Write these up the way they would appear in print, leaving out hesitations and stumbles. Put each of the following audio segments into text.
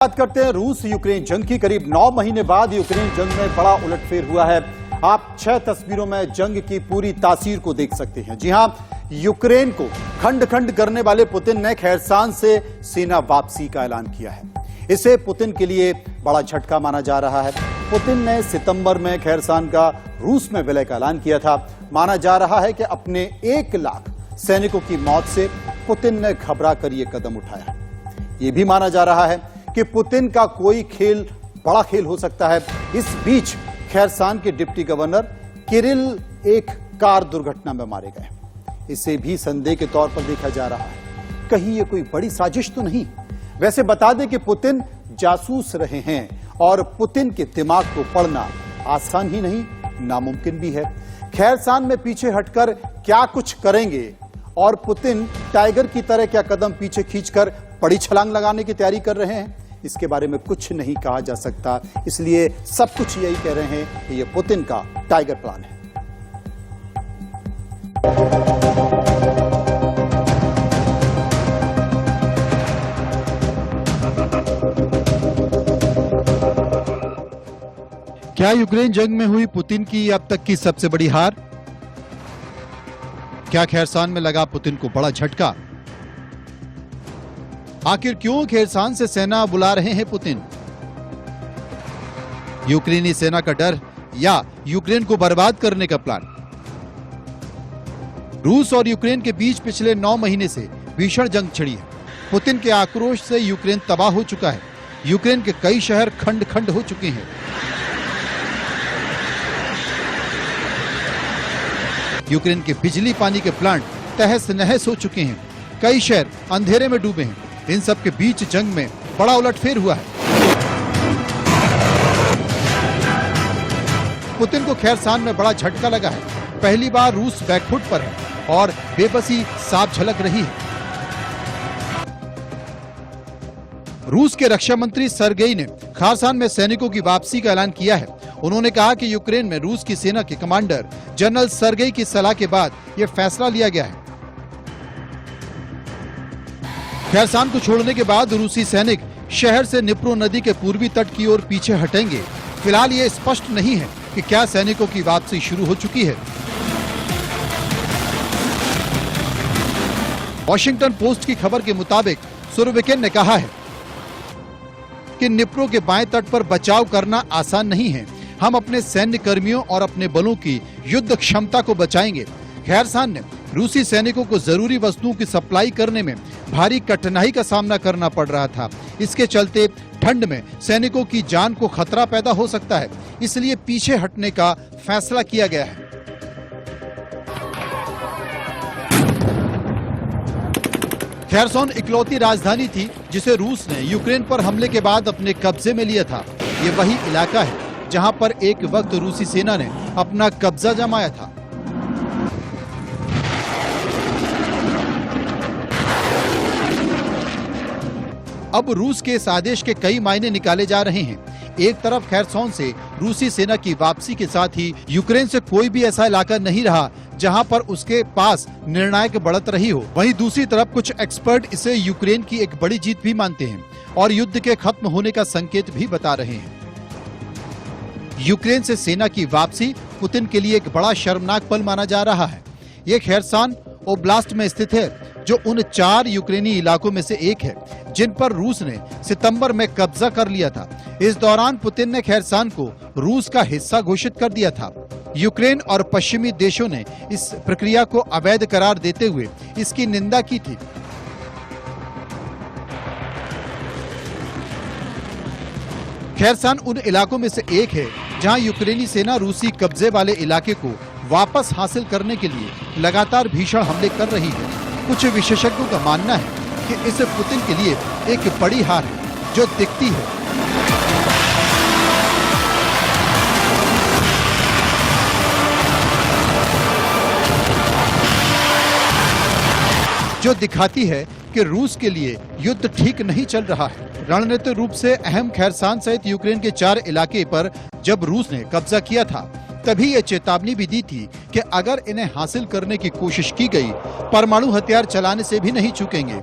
बात करते हैं रूस यूक्रेन जंग की। करीब 9 महीने बाद यूक्रेन जंग में बड़ा उलटफेर हुआ है। आप 6 तस्वीरों में जंग की पूरी तासीर को देख सकते हैं। जी हां, यूक्रेन को खंड खंड करने वाले पुतिन ने खैरसान से सेना वापसी का ऐलान किया है। इसे पुतिन के लिए बड़ा झटका माना जा रहा है। पुतिन ने सितंबर में खैरसान का रूस में विलय का ऐलान किया था। माना जा रहा है कि अपने 1 लाख सैनिकों की मौत से पुतिन ने घबरा कर यह कदम उठाया। यह भी माना जा रहा है कि पुतिन का कोई खेल बड़ा खेल हो सकता है। इस बीच खैरसान के डिप्टी गवर्नर किरिल एक कार दुर्घटना में मारे गए। इसे भी संदेह के तौर पर देखा जा रहा है। कहीं यह कोई बड़ी साजिश तो नहीं? वैसे बता दें कि पुतिन जासूस रहे हैं और पुतिन के दिमाग को पढ़ना आसान ही नहीं, नामुमकिन भी है। खैरसान में पीछे हटकर क्या कुछ करेंगे और पुतिन टाइगर की तरह क्या कदम पीछे खींचकर बड़ी छलांग लगाने की तैयारी कर रहे हैं, इसके बारे में कुछ नहीं कहा जा सकता। इसलिए सब कुछ यही कह रहे हैं कि यह पुतिन का टाइगर प्लान है। क्या यूक्रेन जंग में हुई पुतिन की अब तक की सबसे बड़ी हार? क्या खैरसान में लगा पुतिन को बड़ा झटका? आखिर क्यों खैरसान से सेना बुला रहे हैं पुतिन? यूक्रेनी सेना का डर या यूक्रेन को बर्बाद करने का प्लान? रूस और यूक्रेन के बीच पिछले 9 महीने से भीषण जंग छिड़ी है। पुतिन के आक्रोश से यूक्रेन तबाह हो चुका है। यूक्रेन के कई शहर खंड खंड हो चुके हैं। यूक्रेन के बिजली पानी के प्लांट तहस नहस हो चुके हैं। कई शहर अंधेरे में डूबे हैं। इन सब के बीच जंग में बड़ा उलटफेर हुआ है। पुतिन को खैरसान में बड़ा झटका लगा है। पहली बार रूस बैकफुट पर है और बेबसी साफ झलक रही है। रूस के रक्षा मंत्री सर्गेई ने खैरसान में सैनिकों की वापसी का ऐलान किया है। उन्होंने कहा कि यूक्रेन में रूस की सेना के कमांडर जनरल सर्गेई की सलाह के बाद यह फैसला लिया गया है। खैरसान को छोड़ने के बाद रूसी सैनिक शहर से निप्रो नदी के पूर्वी तट की ओर पीछे हटेंगे। फिलहाल ये स्पष्ट नहीं है कि क्या सैनिकों की वापसी शुरू हो चुकी है। वॉशिंगटन पोस्ट की खबर के मुताबिक सुरोविकिन ने कहा है कि निप्रो के बाएं तट पर बचाव करना आसान नहीं है। हम अपने सैन्य कर्मियों और अपने बलों की युद्ध क्षमता को बचाएंगे। खैरसान ने रूसी सैनिकों को जरूरी वस्तुओं की सप्लाई करने में भारी कठिनाई का सामना करना पड़ रहा था। इसके चलते ठंड में सैनिकों की जान को खतरा पैदा हो सकता है, इसलिए पीछे हटने का फैसला किया गया है। खैरसान इकलौती राजधानी थी जिसे रूस ने यूक्रेन पर हमले के बाद अपने कब्जे में लिया था। ये वही इलाका है जहां पर एक वक्त रूसी सेना ने अपना कब्जा जमाया था। अब रूस के इस आदेश के कई मायने निकाले जा रहे हैं। एक तरफ खैरसान से रूसी सेना की वापसी के साथ ही यूक्रेन से कोई भी ऐसा इलाका नहीं रहा जहां पर उसके पास निर्णायक बढ़त रही हो। वहीं दूसरी तरफ कुछ एक्सपर्ट इसे यूक्रेन की एक बड़ी जीत भी मानते हैं और युद्ध के खत्म होने का संकेत भी बता रहे हैं। यूक्रेन से सेना की वापसी पुतिन के लिए एक बड़ा शर्मनाक पल माना जा रहा है। ये खैरसान ओब्लास्ट में स्थित है, जो उन 4 यूक्रेनी इलाकों में से एक है जिन पर रूस ने सितंबर में कब्जा कर लिया था। इस दौरान पुतिन ने खैरसान को रूस का हिस्सा घोषित कर दिया था। यूक्रेन और पश्चिमी देशों ने इस प्रक्रिया को अवैध करार देते हुए इसकी निंदा की थी। खैरसान उन इलाकों में से एक है जहां यूक्रेनी सेना रूसी कब्जे वाले इलाके को वापस हासिल करने के लिए लगातार भीषण हमले कर रही है। कुछ विशेषज्ञों का मानना है कि इसे पुतिन के लिए एक बड़ी हार है जो दिखती है। जो दिखाती है कि रूस के लिए युद्ध ठीक नहीं चल रहा है। रणनीतिक रूप से अहम खैरसान सहित यूक्रेन के 4 इलाके पर जब रूस ने कब्जा किया था, तभी ये चेतावनी भी दी थी कि अगर इन्हें हासिल करने की कोशिश की गई, परमाणु हथियार चलाने से भी नहीं चूकेंगे।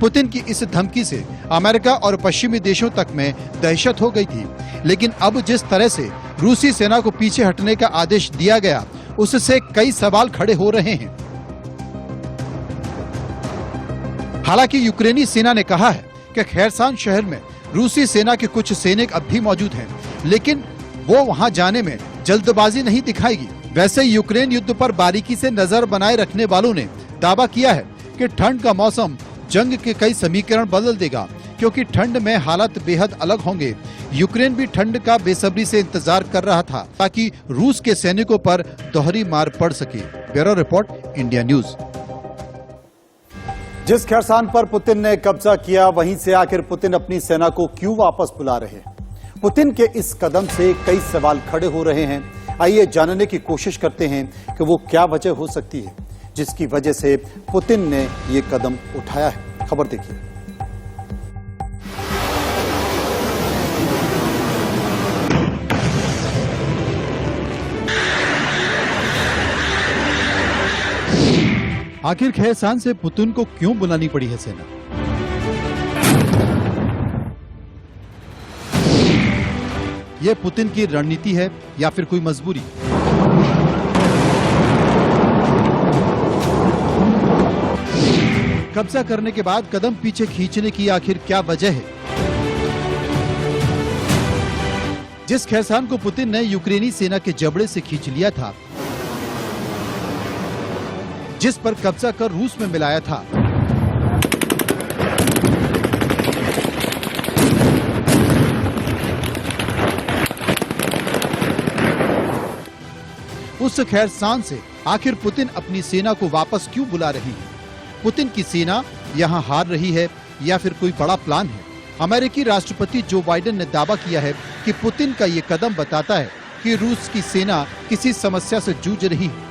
पुतिन की इस धमकी से अमेरिका और पश्चिमी देशों तक में दहशत हो गई थी। लेकिन अब जिस तरह से रूसी सेना को पीछे हटने का आदेश दिया गया, उससे कई सवाल खड़े हो रहे हैं। हालांकि यूक्रेनी सेना ने कहा है कि खैरसान शहर में रूसी सेना के कुछ सैनिक अब भी मौजूद हैं, लेकिन वो वहां जाने में जल्दबाजी नहीं दिखाएगी। वैसे यूक्रेन युद्ध पर बारीकी से नजर बनाए रखने वालों ने दावा किया है कि ठंड का मौसम जंग के कई समीकरण बदल देगा, क्योंकि ठंड में हालात बेहद अलग होंगे। यूक्रेन भी ठंड का बेसब्री से इंतजार कर रहा था ताकि रूस के सैनिकों पर दोहरी मार पड़ सके। Bureau report, India news. जिस खैरसान पर पुतिन ने कब्जा किया, वहीं से आखिर पुतिन अपनी सेना को क्यों वापस बुला रहे हैं? पुतिन के इस कदम से कई सवाल खड़े हो रहे हैं। आइए जानने की कोशिश करते हैं कि वो क्या वजह हो सकती है जिसकी वजह से पुतिन ने ये कदम उठाया है। खबर देखिए। आखिर खैरसान से पुतिन को क्यों बुलानी पड़ी है सेना? यह पुतिन की रणनीति है या फिर कोई मजबूरी? कब्जा करने के बाद कदम पीछे खींचने की आखिर क्या वजह है? जिस खैरसान को पुतिन ने यूक्रेनी सेना के जबड़े से खींच लिया था, जिस पर कब्जा कर रूस में मिलाया था, उस खैरसान से आखिर पुतिन अपनी सेना को वापस क्यों बुला रहे हैं? पुतिन की सेना यहां हार रही है या फिर कोई बड़ा प्लान है? अमेरिकी राष्ट्रपति जो बाइडेन ने दावा किया है कि पुतिन का ये कदम बताता है कि रूस की सेना किसी समस्या से जूझ रही है।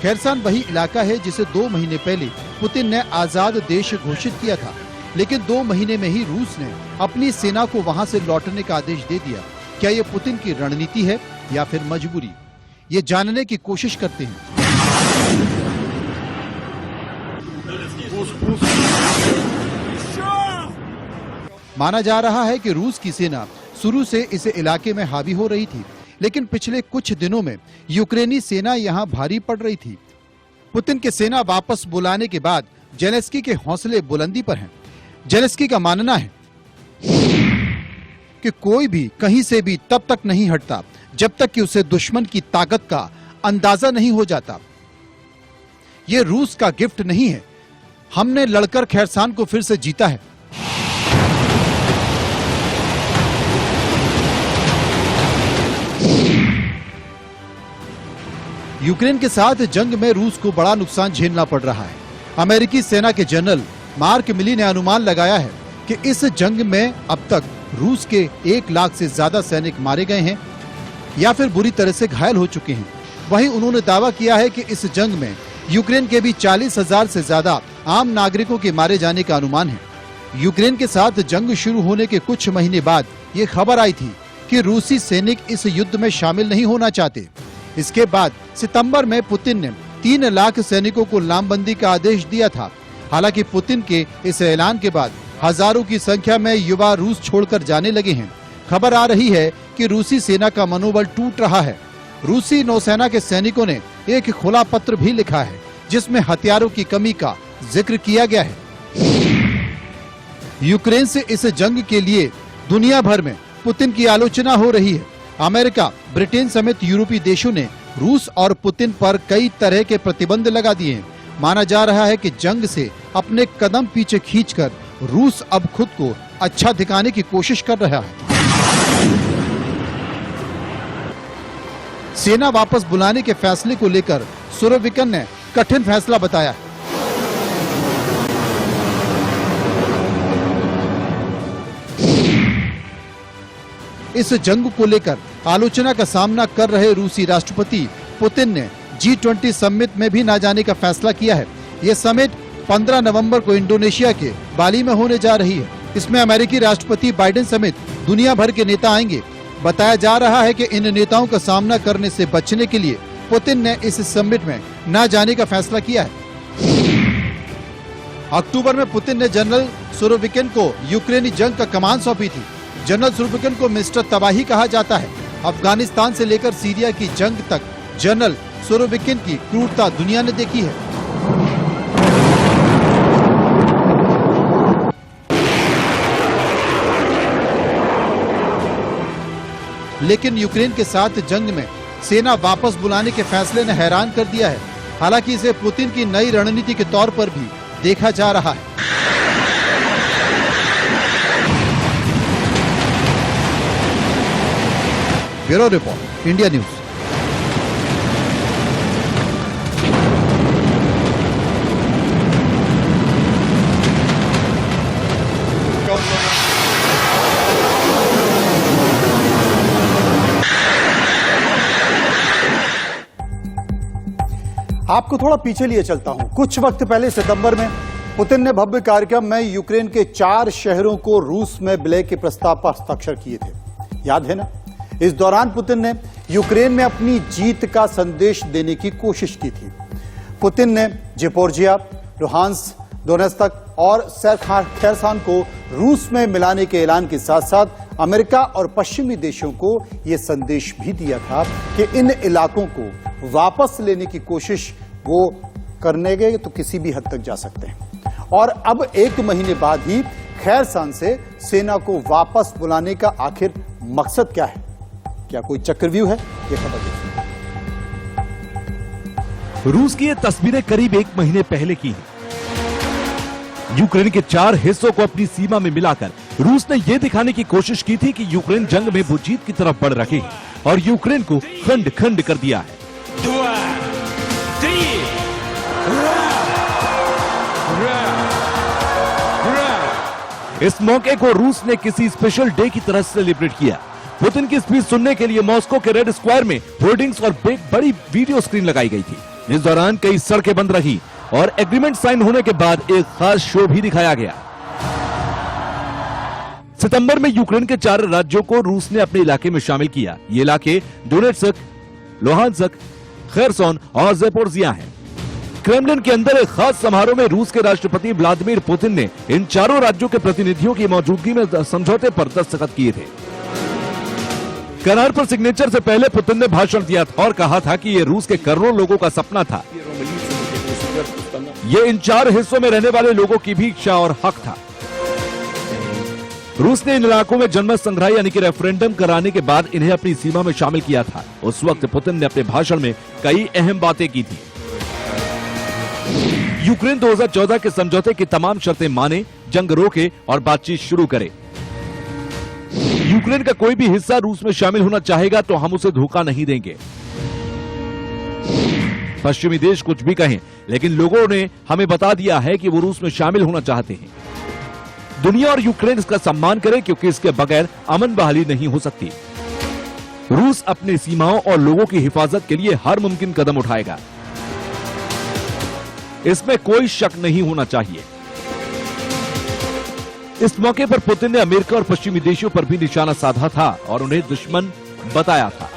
खैरसान वही इलाका है जिसे 2 महीने पहले पुतिन ने आजाद देश घोषित किया था, लेकिन 2 महीने में ही रूस ने अपनी सेना को वहां से लौटने का आदेश दे दिया। क्या ये पुतिन की रणनीति है या फिर मजबूरी? ये जानने की कोशिश करते हैं। माना जा रहा है कि रूस की सेना शुरू से इस इलाके में हावी हो रही थी, लेकिन पिछले कुछ दिनों में यूक्रेनी सेना यहां भारी पड़ रही थी। पुतिन के सेना वापस बुलाने के बाद जेलेंस्की के हौसले बुलंदी पर हैं। जेलेंस्की का मानना है कि कोई भी कहीं से भी तब तक नहीं हटता जब तक कि उसे दुश्मन की ताकत का अंदाजा नहीं हो जाता। यह रूस का गिफ्ट नहीं है, हमने लड़कर खैरसान को फिर से जीता है। यूक्रेन के साथ जंग में रूस को बड़ा नुकसान झेलना पड़ रहा है। अमेरिकी सेना के जनरल मार्क मिली ने अनुमान लगाया है कि इस जंग में अब तक रूस के 1 लाख से ज्यादा सैनिक मारे गए हैं या फिर बुरी तरह से घायल हो चुके हैं। वहीं उन्होंने दावा किया है कि इस जंग में यूक्रेन के भी 40,000 से ज्यादा आम नागरिकों के मारे जाने का अनुमान है। यूक्रेन के साथ जंग शुरू होने के कुछ महीने बाद ये खबर आई थी कि रूसी सैनिक इस युद्ध में शामिल नहीं होना चाहते। इसके बाद सितंबर में पुतिन ने 3 लाख सैनिकों को लामबंदी का आदेश दिया था। हालांकि पुतिन के इस ऐलान के बाद हजारों की संख्या में युवा रूस छोड़कर जाने लगे हैं। खबर आ रही है कि रूसी सेना का मनोबल टूट रहा है। रूसी नौसेना के सैनिकों ने एक खुला पत्र भी लिखा है जिसमें हथियारों की कमी का जिक्र किया गया है। यूक्रेन से इस जंग के लिए दुनिया भर में पुतिन की आलोचना हो रही है। अमेरिका, ब्रिटेन समेत यूरोपीय देशों ने रूस और पुतिन पर कई तरह के प्रतिबंध लगा दिए हैं। माना जा रहा है कि जंग से अपने कदम पीछे खींचकर रूस अब खुद को अच्छा दिखाने की कोशिश कर रहा है। सेना वापस बुलाने के फैसले को लेकर सुरोविकन ने कठिन फैसला बताया है। इस जंग को लेकर आलोचना का सामना कर रहे रूसी राष्ट्रपति पुतिन ने G20 समिट में भी न जाने का फैसला किया है। यह समिट 15 नवंबर को इंडोनेशिया के बाली में होने जा रही है। इसमें अमेरिकी राष्ट्रपति बाइडेन समेत दुनिया भर के नेता आएंगे। बताया जा रहा है कि इन नेताओं का सामना करने से बचने के लिए पुतिन ने इस समिट में न जाने का फैसला किया है। अक्टूबर में पुतिन ने जनरल सुरोविकिन को यूक्रेनी जंग का कमान सौंपी थी। जनरल सुरोविकिन को मिस्टर तबाही कहा जाता है। अफगानिस्तान से लेकर सीरिया की जंग तक जनरल सुरोविकिन की क्रूरता दुनिया ने देखी है। लेकिन यूक्रेन के साथ जंग में सेना वापस बुलाने के फैसले ने हैरान कर दिया है। हालांकि इसे पुतिन की नई रणनीति के तौर पर भी देखा जा रहा है। Bureau report, India news. आपको थोड़ा पीछे लिए चलता हूं। कुछ वक्त पहले सितंबर में पुतिन ने भव्य कार्यक्रम में यूक्रेन के 4 शहरों को रूस में विलय के प्रस्ताव पर हस्ताक्षर किए थे, याद है ना? इस दौरान पुतिन ने यूक्रेन में अपनी जीत का संदेश देने की कोशिश की थी। पुतिन ने ज़ेपोरिज़िया, लुहांस्क, डोनेत्स्क और खेरसन को रूस में मिलाने के ऐलान के साथ साथ अमेरिका और पश्चिमी देशों को यह संदेश भी दिया था कि इन इलाकों को वापस लेने की कोशिश वो करने गए तो किसी भी हद तक जा सकते हैं। और अब 1 महीने बाद ही खेरसन से सेना को वापस बुलाने का आखिर मकसद क्या है? क्या कोई चक्रव्यूह है? ये खबर देखिए। रूस की ये तस्वीरें करीब 1 महीने पहले की हैं। यूक्रेन के 4 हिस्सों को अपनी सीमा में मिलाकर रूस ने यह दिखाने की कोशिश की थी कि यूक्रेन जंग में वो जीत की तरफ बढ़ रही है और यूक्रेन को खंड खंड कर दिया है। 2, 3, इस मौके को रूस ने किसी स्पेशल डे की तरह सेलिब्रेट किया। पुतिन की स्पीच सुनने के लिए मॉस्को के रेड स्क्वायर में होर्डिंग्स और एक बड़ी वीडियो स्क्रीन लगाई गई थी। इस दौरान कई सड़कें बंद रही और एग्रीमेंट साइन होने के बाद एक खास शो भी दिखाया गया। सितंबर में यूक्रेन के 4 राज्यों को रूस ने अपने इलाके में शामिल किया। ये इलाके डोनेत्स्क, लुहांस्क, खेरसन और ज़ेपोरिज़िया हैं। क्रेमलिन के अंदर एक खास समारोह में रूस के राष्ट्रपति व्लादिमीर पुतिन ने इन 4 राज्यों के प्रतिनिधियों की मौजूदगी में समझौते पर दस्तखत किए थे। करार पर सिग्नेचर से पहले पुतिन ने भाषण दिया था और कहा था कि ये रूस के करोड़ों लोगों का सपना था। ये इन 4 हिस्सों में रहने वाले लोगों की भी इच्छा और हक था। रूस ने इन इलाकों में जनमत संग्रह यानी कि रेफरेंडम कराने के बाद इन्हें अपनी सीमा में शामिल किया था। उस वक्त पुतिन ने अपने भाषण में कई अहम बातें की थी। यूक्रेन 2014 के समझौते की तमाम शर्तें माने, जंग रोके और बातचीत शुरू करे। यूक्रेन का कोई भी हिस्सा रूस में शामिल होना चाहेगा तो हम उसे धोखा नहीं देंगे। पश्चिमी देश कुछ भी कहें, लेकिन लोगों ने हमें बता दिया है कि वो रूस में शामिल होना चाहते हैं। दुनिया और यूक्रेन इसका सम्मान करे क्योंकि इसके बगैर अमन बहाली नहीं हो सकती। रूस अपनी सीमाओं और लोगों की हिफाजत के लिए हर मुमकिन कदम उठाएगा, इसमें कोई शक नहीं होना चाहिए। इस मौके पर पुतिन ने अमेरिका और पश्चिमी देशों पर भी निशाना साधा था और उन्हें दुश्मन बताया था।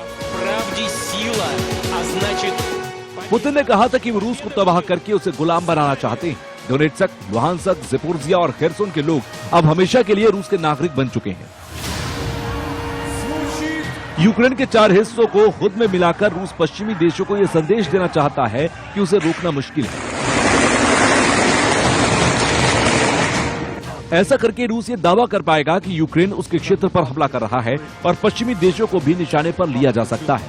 पुतिन ने कहा था कि वो रूस को तबाह करके उसे गुलाम बनाना चाहते हैं। डोनेत्स्क, लुहांस्क, ज़ेपोरिज़िया और खेरसन के लोग अब हमेशा के लिए रूस के नागरिक बन चुके हैं। यूक्रेन के 4 हिस्सों को खुद में मिलाकर रूस पश्चिमी देशों को यह संदेश देना चाहता है कि उसे रोकना मुश्किल है। ऐसा करके रूस ये दावा कर पाएगा कि यूक्रेन उसके क्षेत्र पर हमला कर रहा है और पश्चिमी देशों को भी निशाने पर लिया जा सकता है।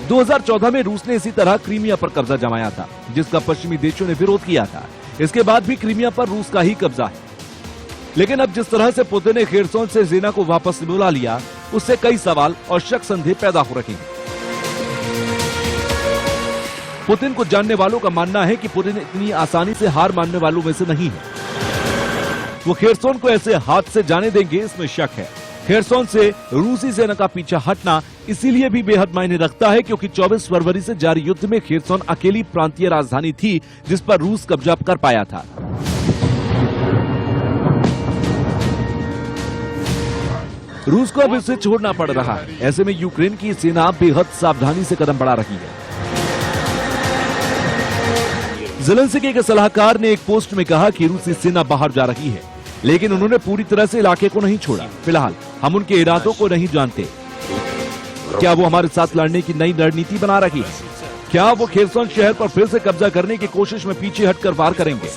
2014 में रूस ने इसी तरह क्रीमिया पर कब्जा जमाया था, जिसका पश्चिमी देशों ने विरोध किया था। इसके बाद भी क्रीमिया पर रूस का ही कब्जा है। लेकिन अब जिस तरह से पुतिन ने खेरसन से सेना को वापस बुला लिया, उससे कई सवाल और शक संदेह पैदा हो रहे हैं। पुतिन को जानने वालों का मानना है कि पुतिन इतनी आसानी से हार मानने वालों में से नहीं है। वो खेरसन को ऐसे हाथ से जाने देंगे, इसमें शक है। खेरसोन से रूसी सेना का पीछा हटना इसीलिए भी बेहद मायने रखता है क्योंकि 24 फरवरी से जारी युद्ध में खेरसोन अकेली प्रांतीय राजधानी थी जिस पर रूस कब्जा कर पाया था। रूस को अब इसे छोड़ना पड़ रहा है। ऐसे में यूक्रेन की सेना बेहद सावधानी से कदम बढ़ा रही है। ज़ेलेंस्की के सलाहकार ने एक पोस्ट में कहा कि रूसी सेना बाहर जा रही है, लेकिन उन्होंने पूरी तरह से इलाके को नहीं छोड़ा। फिलहाल हम उनके इरादों को नहीं जानते। क्या वो हमारे साथ लड़ने की नई रणनीति बना रही है? क्या वो खेरसोन शहर पर फिर से कब्जा करने की कोशिश में पीछे हटकर वार करेंगे?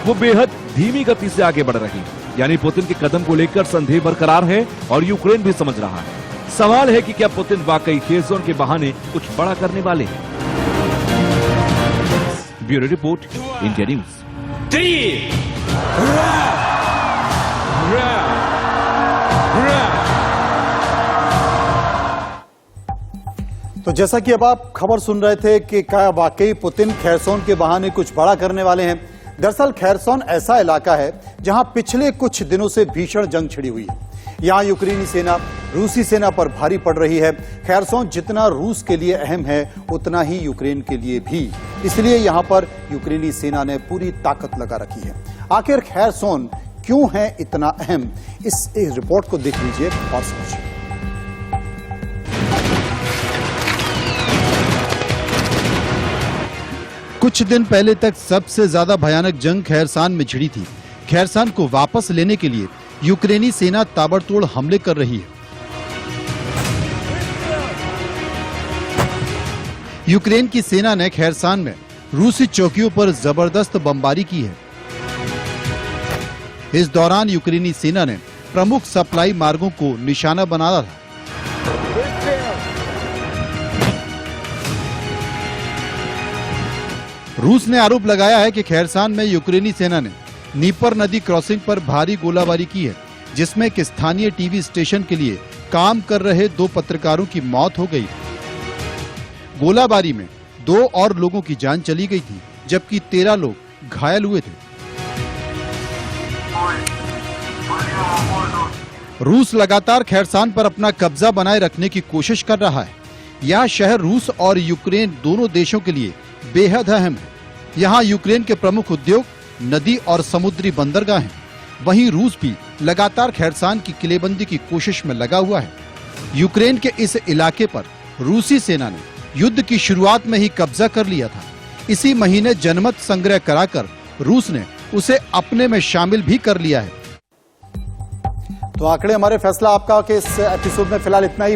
वो बेहद धीमी गति से आगे बढ़ रही है, यानी पुतिन के कदम को लेकर संदेह बरकरार है और यूक्रेन भी समझ रहा है। सवाल है कि क्या पुतिन वाकई खेरसोन के बहाने कुछ बड़ा करने वाले हैं? Bureau report, India news. 3. तो जैसा कि अब आप खबर सुन रहे थे कि क्या वाकई पुतिन खेरसोन के बहाने कुछ बड़ा करने वाले हैं। दरअसल खेरसोन ऐसा इलाका है जहां पिछले कुछ दिनों से भीषण जंग छिड़ी हुई है। यहां यूक्रेनी सेना रूसी सेना पर भारी पड़ रही है। खेरसोन जितना रूस के लिए अहम है उतना ही यूक्रेन के लिए भी, इसलिए यहां पर यूक्रेनी सेना ने पूरी ताकत लगा रखी है। आखिर खेरसोन क्यों है इतना अहम, इस रिपोर्ट को देख लीजिए और समझिए। कुछ दिन पहले तक सबसे ज्यादा भयानक जंग खेरसान में छिड़ी थी। खेरसान को वापस लेने के लिए यूक्रेनी सेना ताबड़तोड़ हमले कर रही है। यूक्रेन की सेना ने खेरसान में रूसी चौकियों पर जबरदस्त बमबारी की है। इस दौरान यूक्रेनी सेना ने प्रमुख सप्लाई मार्गों को निशाना बनाया था। रूस ने आरोप लगाया है कि खेरसान में यूक्रेनी सेना ने नीपर नदी क्रॉसिंग पर भारी गोलाबारी की है, जिसमें एक स्थानीय टीवी स्टेशन के लिए काम कर रहे 2 पत्रकारों की मौत हो गई। गोलाबारी में 2 और लोगों की जान चली गई थी, जबकि 13 लोग घायल हुए थे। रूस लगातार खेरसान पर अपना कब्जा बनाए रखने की कोशिश कर रहा है। यह शहर रूस और यूक्रेन दोनों देशों के लिए बेहद अहम है। यहाँ यूक्रेन के प्रमुख उद्योग नदी और समुद्री बंदरगाह हैं। वहीं रूस भी लगातार खेरसान की किलेबंदी की कोशिश में लगा हुआ है। यूक्रेन के इस इलाके पर रूसी सेना ने युद्ध की शुरुआत में ही कब्जा कर लिया था। इसी महीने जनमत संग्रह कराकर रूस ने उसे अपने में शामिल भी कर लिया है। तो आंकड़े हमारे फैसला आपका के इस एपिसोड में फिलहाल इतना ही।